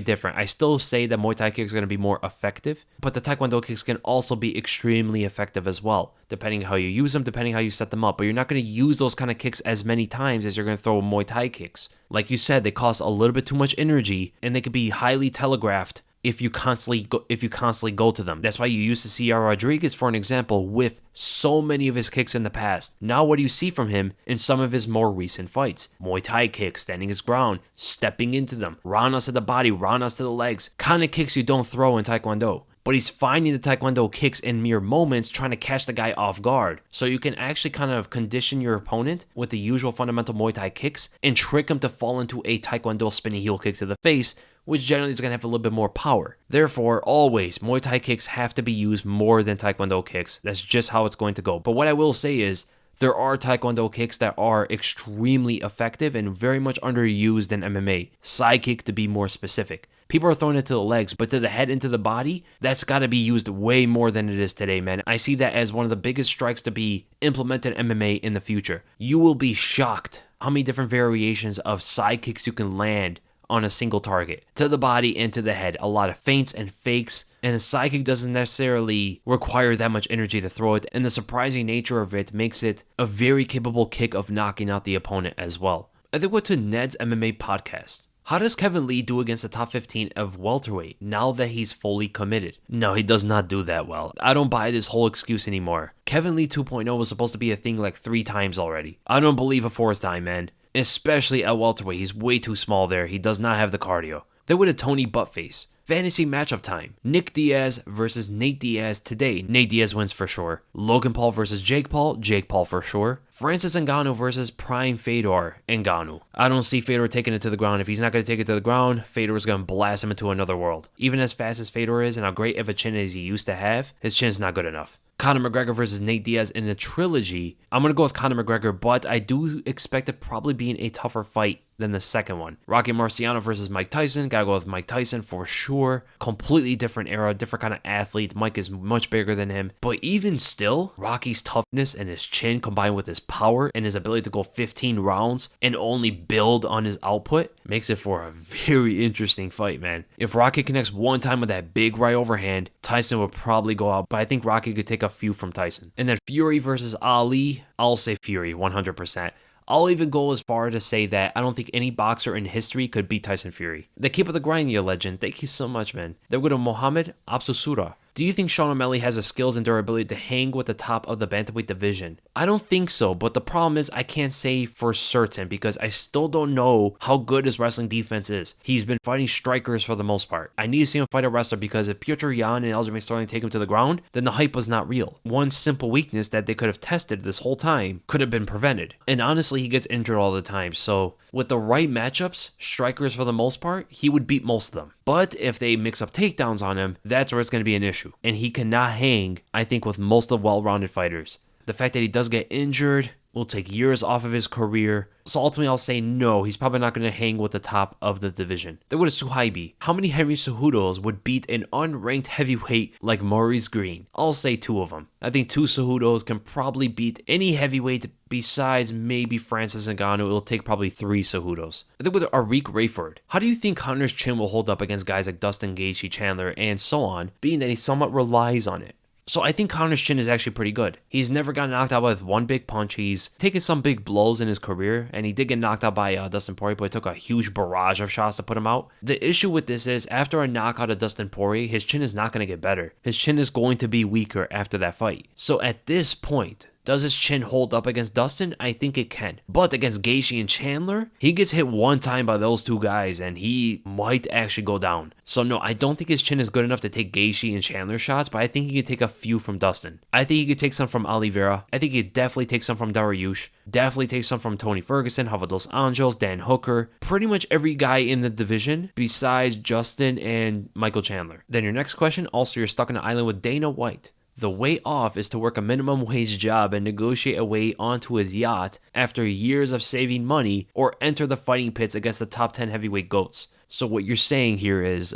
different. I still say that Muay Thai kicks are going to be more effective, but the Taekwondo kicks can also be extremely effective as well, depending how you use them, depending how you set them up. But you're not going to use those kind of kicks as many times as you're going to throw Muay Thai kicks. Like you said, they cost a little bit too much energy, and they could be highly telegraphed if you constantly go to them. That's why you used to see Rodriguez, for an example, with so many of his kicks in the past. Now what do you see from him in some of his more recent fights? Muay Thai kicks, standing his ground, stepping into them, roundhouse to the body, roundhouse to the legs, kind of kicks you don't throw in Taekwondo. But he's finding the Taekwondo kicks in mere moments, trying to catch the guy off guard. So you can actually kind of condition your opponent with the usual fundamental Muay Thai kicks and trick him to fall into a Taekwondo spinning heel kick to the face, which generally is going to have a little bit more power. Therefore, always, Muay Thai kicks have to be used more than Taekwondo kicks. That's just how it's going to go. But what I will say is, there are Taekwondo kicks that are extremely effective and very much underused in MMA. Side kick to be more specific. People are throwing it to the legs, but to the head and to the body, that's got to be used way more than it is today, man. I see that as one of the biggest strikes to be implemented in MMA in the future. You will be shocked how many different variations of side kicks you can land on a single target, to the body and to the head. A lot of feints and fakes, and a side kick doesn't necessarily require that much energy to throw it, and the surprising nature of it makes it a very capable kick of knocking out the opponent as well. I think we're to Ned's MMA podcast. How does Kevin Lee do against the top 15 of welterweight now that he's fully committed? No, he does not do that well. I don't buy this whole excuse anymore. Kevin Lee 2.0 was supposed to be a thing like 3 times already. I don't believe a 4th time, man. Especially at welterweight, he's way too small there. He does not have the cardio. Then with a Tony Buttface. Fantasy matchup time. Nick Diaz versus Nate Diaz today. Nate Diaz wins for sure. Logan Paul versus Jake Paul for sure. Francis Ngannou versus Prime Fedor Ngannou. I don't see Fedor taking it to the ground. If he's not going to take it to the ground, Fedor is going to blast him into another world. Even as fast as Fedor is and how great of a chin as he used to have, his chin's not good enough. Conor McGregor versus Nate Diaz in a trilogy. I'm going to go with Conor McGregor, but I do expect it probably being a tougher fight than the second one. Rocky Marciano versus Mike Tyson. Gotta go with Mike Tyson for sure. Completely different era, different kind of athlete. Mike is much bigger than him. But even still, Rocky's toughness and his chin combined with his power and his ability to go 15 rounds and only build on his output makes it for a very interesting fight, man. If Rocky connects one time with that big right overhand, Tyson would probably go out, but I think Rocky could take a few from Tyson. And then Fury versus Ali, I'll say Fury 100%. I'll even go as far to say that I don't think any boxer in history could beat Tyson Fury. The Keep of the Grind, you legend. Thank you so much, man. Then we go to Mohamed Absusura. Do you think Sean O'Malley has the skills and durability to hang with the top of the bantamweight division? I don't think so, but the problem is I can't say for certain because I still don't know how good his wrestling defense is. He's been fighting strikers for the most part. I need to see him fight a wrestler because if Petr Yan and Aljamain Sterling take him to the ground, then the hype was not real. One simple weakness that they could have tested this whole time could have been prevented. And honestly, he gets injured all the time, so with the right matchups, strikers for the most part, he would beat most of them. But if they mix up takedowns on him, that's where it's going to be an issue. And he cannot hang, I think, with most of the well-rounded fighters. The fact that he does get injured will take years off of his career. So ultimately, I'll say no, he's probably not going to hang with the top of the division. Then what is Suhaibi? How many Henry Cejudos would beat an unranked heavyweight like Maurice Green? I'll say 2 of them. I think 2 Cejudos can probably beat any heavyweight besides maybe Francis Ngannou. It'll take probably 3 Cejudos. I think with Arik Rayford, how do you think Conor's chin will hold up against guys like Dustin Gaethje, Chandler, and so on, being that he somewhat relies on it? So I think Conor's chin is actually pretty good. He's never gotten knocked out with one big punch. He's taken some big blows in his career, and he did get knocked out by Dustin Poirier, but it took a huge barrage of shots to put him out. The issue with this is, after a knockout of Dustin Poirier, his chin is not going to get better. His chin is going to be weaker after that fight. So at this point, Does his chin hold up against Dustin? I think it can. But against Gaethje and Chandler, he gets hit one time by those two guys and he might actually go down. So no, I don't think his chin is good enough to take Gaethje and Chandler shots, but I think he could take a few from Dustin. I think he could take some from Oliveira. I think he could definitely take some from Dariush. Definitely take some from Tony Ferguson, Rafa dos Anjos, Dan Hooker. Pretty much every guy in the division besides Justin and Michael Chandler. Then your next question, also you're stuck on an island with Dana White. The way off is to work a minimum wage job and negotiate a way onto his yacht after years of saving money, or enter the fighting pits against the top 10 heavyweight GOATs. So what you're saying here is,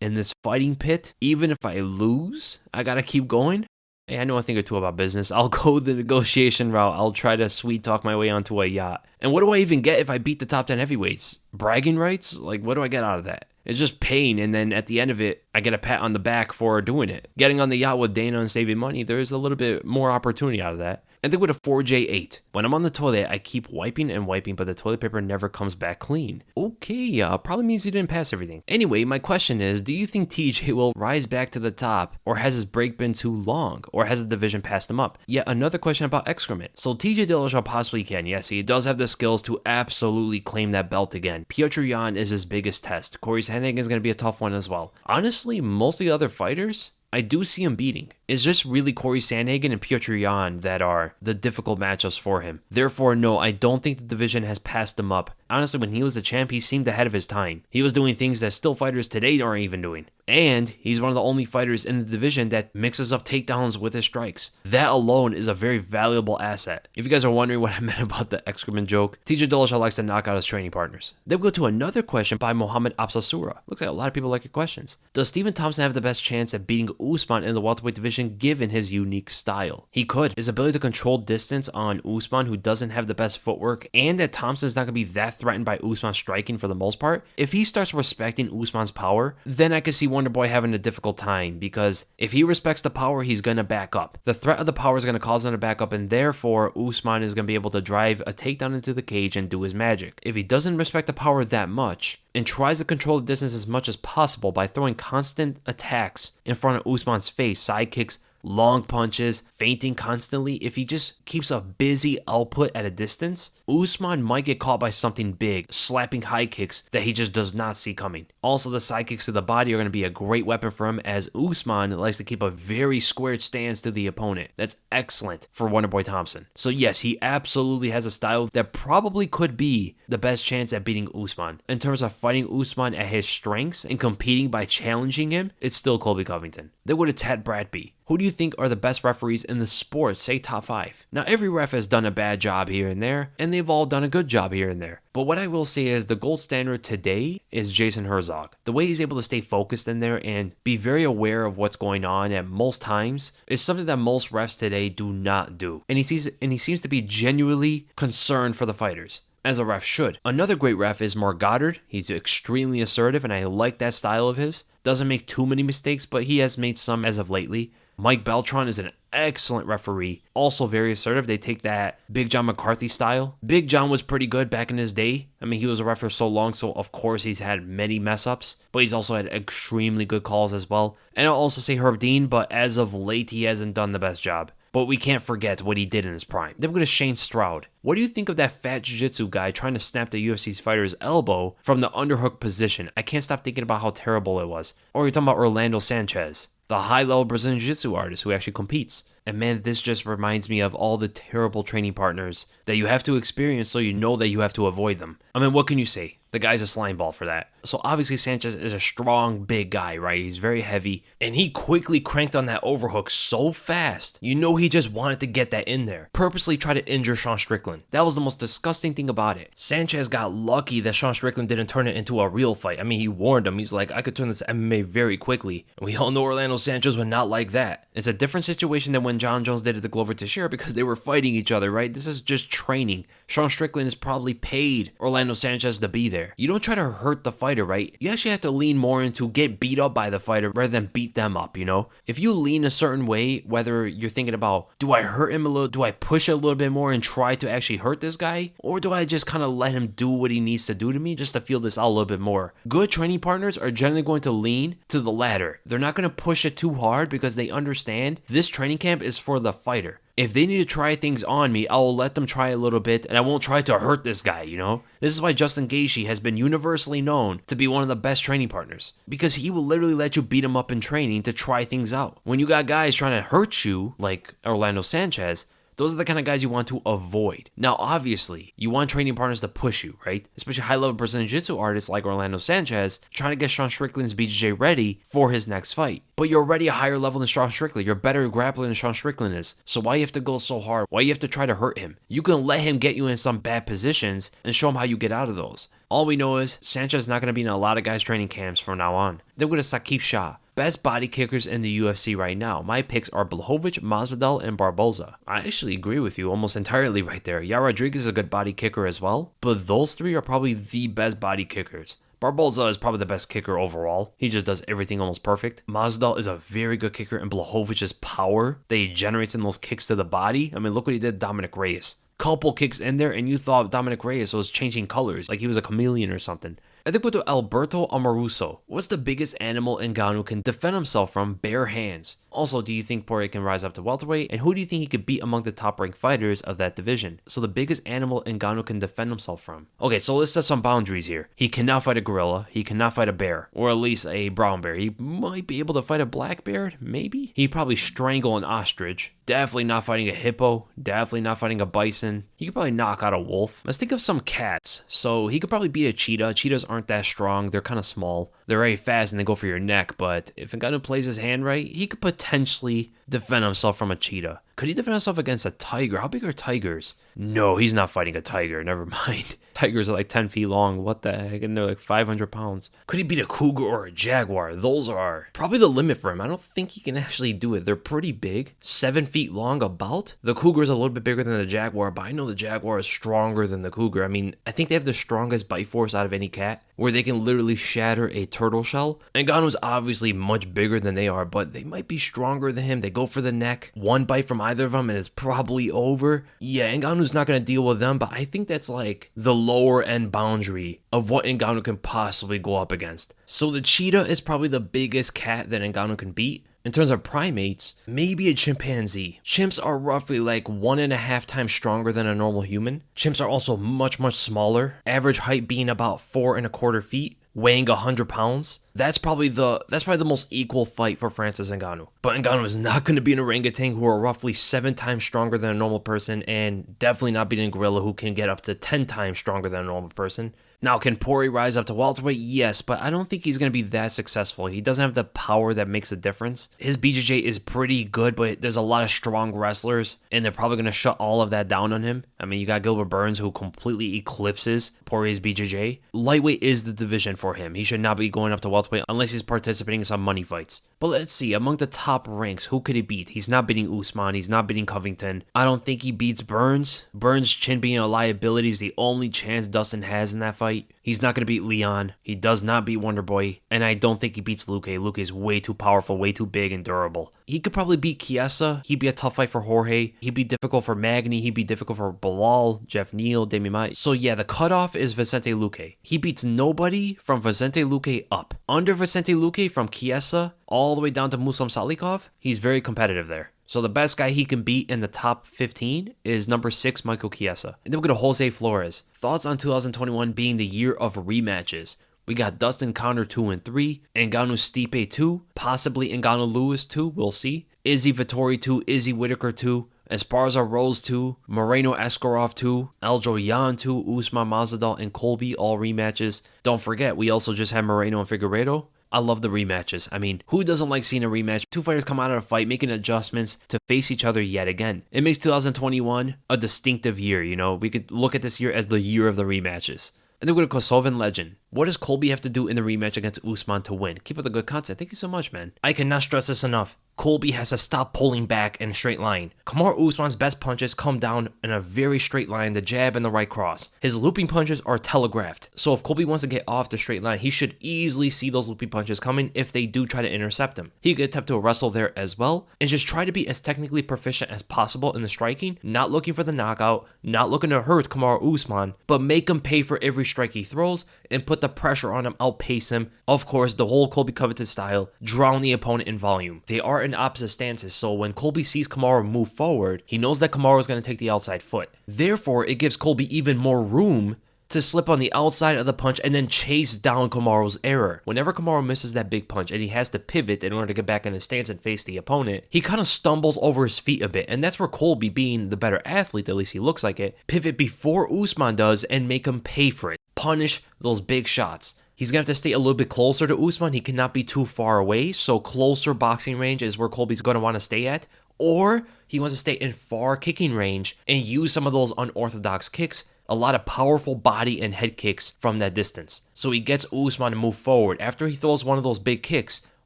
in this fighting pit, even if I lose, I gotta keep going? Hey, I know a thing or two about business. I'll go the negotiation route. I'll try to sweet talk my way onto a yacht. And what do I even get if I beat the top 10 heavyweights? Bragging rights? Like, what do I get out of that? It's just pain, and then at the end of it, I get a pat on the back for doing it. Getting on the yacht with Dana and saving money, there's a little bit more opportunity out of that. And then with a 4J8, when I'm on the toilet, I keep wiping and wiping, but the toilet paper never comes back clean. Okay, probably means he didn't pass everything. Anyway, my question is, do you think TJ will rise back to the top, or has his break been too long, or has the division passed him up? Yet another question about excrement. So TJ Dillashaw possibly can. Yes, he does have the skills to absolutely claim that belt again. Petr is his biggest test. Corey Sandhagen is going to be a tough one as well. Honestly, most of the other fighters, I do see him beating. It's just really Corey Sandhagen and Petr that are the difficult matchups for him. Therefore, no, I don't think the division has passed him up. Honestly, when he was the champ, he seemed ahead of his time. He was doing things that still fighters today aren't even doing. And he's one of the only fighters in the division that mixes up takedowns with his strikes. That alone is a very valuable asset. If you guys are wondering what I meant about the excrement joke, TJ Dillashaw likes to knock out his training partners. Then we go to another question by Mohammed Absasura. Looks like a lot of people like your questions. Does Stephen Thompson have the best chance at beating Usman in the welterweight division given his unique style? He could. His ability to control distance on Usman, who doesn't have the best footwork, and that Thompson's not going to be that threatened by Usman striking for the most part. If he starts respecting Usman's power, then I can see Wonderboy having a difficult time, because if he respects the power, he's going to back up. The threat of the power is going to cause him to back up, and therefore Usman is going to be able to drive a takedown into the cage and do his magic. If he doesn't respect the power that much and tries to control the distance as much as possible by throwing constant attacks in front of Usman's face, side kicks, long punches, feinting constantly, if he just keeps a busy output at a distance, Usman might get caught by something big, slapping high kicks that he just does not see coming. Also, the side kicks to the body are going to be a great weapon for him, as Usman likes to keep a very squared stance to the opponent. That's excellent for Wonderboy Thompson. So yes, he absolutely has a style that probably could be the best chance at beating Usman. In terms of fighting Usman at his strengths and competing by challenging him, it's still Colby Covington. Then go to Ted Bradby. Who do you think are the best referees in the sport? Say top 5. Now, every ref has done a bad job here and there, and they've all done a good job here and there. But what I will say is the gold standard today is Jason Herzog. The way he's able to stay focused in there and be very aware of what's going on at most times is something that most refs today do not do. And he seems to be genuinely concerned for the fighters, as a ref should. Another great ref is Mark Goddard. He's extremely assertive, and I like that style of his. Doesn't make too many mistakes, but he has made some as of lately. Mike Beltran is an excellent referee, also very assertive. They take that Big John McCarthy style. Big John was pretty good back in his day. I mean, he was a ref for so long, so of course he's had many mess-ups, but he's also had extremely good calls as well. And I'll also say Herb Dean, but as of late, he hasn't done the best job. But we can't forget what he did in his prime. Then we go to Shane Stroud. What do you think of that fat jiu-jitsu guy trying to snap the UFC's fighter's elbow from the underhook position? I can't stop thinking about how terrible it was. Or you're talking about Orlando Sanchez, the high-level Brazilian jiu-jitsu artist who actually competes. And man, this just reminds me of all the terrible training partners that you have to experience so you know that you have to avoid them. I mean, what can you say? The guy's a slime ball for that. So obviously Sanchez is a strong, big guy, right? He's very heavy. And he quickly cranked on that overhook so fast. You know he just wanted to get that in there. Purposely tried to injure Sean Strickland. That was the most disgusting thing about it. Sanchez got lucky that Sean Strickland didn't turn it into a real fight. I mean, he warned him. He's like, I could turn this MMA very quickly. And we all know Orlando Sanchez would not like that. It's a different situation than when John Jones did it to Glover Teixeira because they were fighting each other, right? This is just training. Sean Strickland is probably paid Orlando Sanchez to be there. You don't try to hurt the fighter, right? You actually have to lean more into get beat up by the fighter rather than beat them up, you know? If you lean a certain way, whether you're thinking about, do I hurt him a little? Do I push a little bit more and try to actually hurt this guy? Or do I just kind of let him do what he needs to do to me just to feel this out a little bit more? Good training partners are generally going to lean to the latter. They're not going to push it too hard because they understand this training camp is for the fighter. If they need to try things on me, I'll let them try a little bit, and I won't try to hurt this guy, you know? This is why Justin Gaethje has been universally known to be one of the best training partners, because he will literally let you beat him up in training to try things out. When you got guys trying to hurt you, like Orlando Sanchez, those are the kind of guys you want to avoid. Now, obviously, you want training partners to push you, right? Especially high-level Brazilian Jiu-Jitsu artists like Orlando Sanchez trying to get Sean Strickland's BJJ ready for his next fight. But you're already a higher level than Sean Strickland. You're better grappler than Sean Strickland is. So why you have to go so hard? Why you have to try to hurt him? You can let him get you in some bad positions and show him how you get out of those. All we know is Sanchez is not going to be in a lot of guys' training camps from now on. Then we're going to Saqib Shah. Best body kickers in the UFC right now. My picks are Blachowicz, Masvidal, and Barboza. I actually agree with you almost entirely right there. Yeah, Rodriguez is a good body kicker as well, but those three are probably the best body kickers. Barboza is probably the best kicker overall. He just does everything almost perfect. Masvidal is a very good kicker, and Blachowicz's power that he generates in those kicks to the body. I mean, look what he did to Dominic Reyes. Couple kicks in there, and you thought Dominic Reyes was changing colors, like he was a chameleon or something. I think with Alberto Amoruso, what's the biggest animal Ngannou can defend himself from bare hands? Also, do you think Poirier can rise up to welterweight? And who do you think he could beat among the top-ranked fighters of that division? So the biggest animal Ngannou can defend himself from. Okay, so let's set some boundaries here. He cannot fight a gorilla. He cannot fight a bear. Or at least a brown bear. He might be able to fight a black bear, maybe? He'd probably strangle an ostrich. Definitely not fighting a hippo. Definitely not fighting a bison. He could probably knock out a wolf. Let's think of some cats. So he could probably beat a cheetah. Cheetahs aren't that strong. They're kind of small. They're very fast and they go for your neck. But if Ngannou plays his hand right, he could potentially defend himself from a cheetah. Could he defend himself against a tiger? How big are tigers? No, he's not fighting a tiger. Never mind. Tigers are like 10 feet long. What the heck? And they're like 500 pounds. Could he beat a cougar or a jaguar? Those are probably the limit for him. I don't think he can actually do it. They're pretty big. 7 feet long about. The cougar is a little bit bigger than the jaguar, but I know the jaguar is stronger than the cougar. I mean, I think they have the strongest bite force out of any cat, where they can literally shatter a turtle shell. Ngannou's obviously much bigger than they are, but they might be stronger than him. They go for the neck. One bite from either of them and it's probably over. Yeah, Ngannou's not going to deal with them, but I think that's like the lower end boundary of what Ngannou can possibly go up against. So the cheetah is probably the biggest cat that Ngannou can beat. In terms of primates, maybe a chimpanzee. Chimps are roughly like 1.5 times stronger than a normal human. Chimps are also much, much smaller. Average height being about 4.25 feet, weighing 100 pounds. That's probably the most equal fight for Francis Ngannou. But Ngannou is not going to be an orangutan who are roughly 7 times stronger than a normal person, and definitely not beating a gorilla who can get up to 10 times stronger than a normal person. Now, can Poirier rise up to welterweight? Yes, but I don't think he's going to be that successful. He doesn't have the power that makes a difference. His BJJ is pretty good, but there's a lot of strong wrestlers, and they're probably going to shut all of that down on him. I mean, you got Gilbert Burns, who completely eclipses Poirier's BJJ. Lightweight is the division for him. He should not be going up to welterweight unless he's participating in some money fights. But let's see, among the top ranks, who could he beat? He's not beating Usman. He's not beating Covington. I don't think he beats Burns. Burns' chin being a liability is the only chance Dustin has in that fight. He's not going to beat Leon. He does not beat Wonderboy. And I don't think he beats Luque. Luque is way too powerful, way too big and durable. He could probably beat Chiesa. He'd be a tough fight for Jorge. He'd be difficult for Magny. He'd be difficult for Bilal, Jeff Neal, Demi Mai. So yeah, the cutoff is Vicente Luque. He beats nobody from Vicente Luque up. Under Vicente Luque from Chiesa all the way down to Muslim Salikov, he's very competitive there. So the best guy he can beat in the top 15 is number 6, Michael Chiesa. And then we go to Jose Flores. Thoughts on 2021 being the year of rematches. We got Dustin Conor 2-3, Ngannou Stipe 2, possibly Ngannou Lewis 2, we'll see. Izzy Vittori 2, Izzy Whitaker 2, Esparza Rose 2, Moreno Askarov 2, Aljamain 2, Usman Masvidal, and Colby all rematches. Don't forget, we also just had Moreno and Figueiredo. I love the rematches. I mean, who doesn't like seeing a rematch? Two fighters come out of a fight, making adjustments to face each other yet again. It makes 2021 a distinctive year, you know? We could look at this year as the year of the rematches. And then we go to Kosovan legend. What does Colby have to do in the rematch against Usman to win? Keep up the good content. Thank you so much, man. I cannot stress this enough. Colby has to stop pulling back in a straight line. Kamaru Usman's best punches come down in a very straight line, the jab and the right cross. His looping punches are telegraphed. So if Colby wants to get off the straight line, he should easily see those looping punches coming if they do try to intercept him. He could attempt to wrestle there as well and just try to be as technically proficient as possible in the striking, not looking for the knockout, not looking to hurt Kamaru Usman, but make him pay for every strike he throws and put put the pressure on him, outpace him. Of course, the whole Colby Covington style, drown the opponent in volume. They are in opposite stances, so when Colby sees Kamaru move forward, he knows that Kamaru is going to take the outside foot. Therefore, it gives Colby even more room to slip on the outside of the punch and then chase down Kamaru's error. Whenever Kamaru misses that big punch and he has to pivot in order to get back in his stance and face the opponent, he kind of stumbles over his feet a bit, and that's where Colby, being the better athlete, at least he looks like it, pivot before Usman does and make him pay for it. Punish those big shots. He's going to have to stay a little bit closer to Usman. He cannot be too far away, so closer boxing range is where Colby's going to want to stay at. Or he wants to stay in far kicking range and use some of those unorthodox kicks, a lot of powerful body and head kicks from that distance. So he gets Usman to move forward. After he throws one of those big kicks,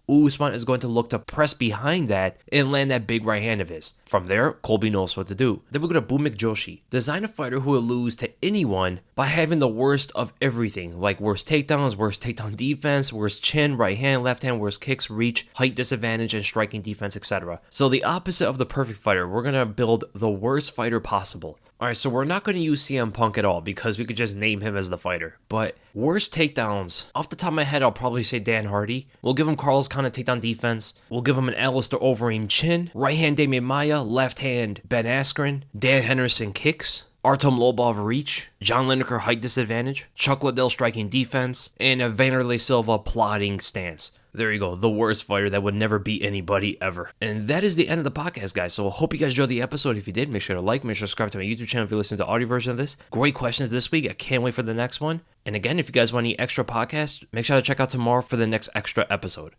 Usman is going to look to press behind that and land that big right hand of his. From there, Colby knows what to do. Then we go to Bhumik Joshi. Design a fighter who will lose to anyone by having the worst of everything, like worst takedowns, worst takedown defense, worst chin, right hand, left hand, worst kicks, reach, height disadvantage, and striking defense, etc. So the opposite of the perfect fighter, we're going to build the worst fighter possible. Alright, so we're not going to use CM Punk at all because we could just name him as the fighter. But worst takedowns, off the top of my head, I'll probably say Dan Hardy. We'll give him Carlos kind of takedown defense. We'll give him an Alistair Overeem chin. Right hand Damian Maia, left hand Ben Askren. Dan Henderson kicks. Artem Lobov reach, John Lineker height disadvantage, Chuck Liddell striking defense, and a Vanderlei Silva plotting stance. There you go, the worst fighter that would never beat anybody ever. And that is the end of the podcast, guys. So I hope you guys enjoyed the episode. If you did, make sure to like, make sure to subscribe to my YouTube channel if you're listening to the audio version of this. Great questions this week. I can't wait for the next one. And again, if you guys want any extra podcasts, make sure to check out tomorrow for the next extra episode.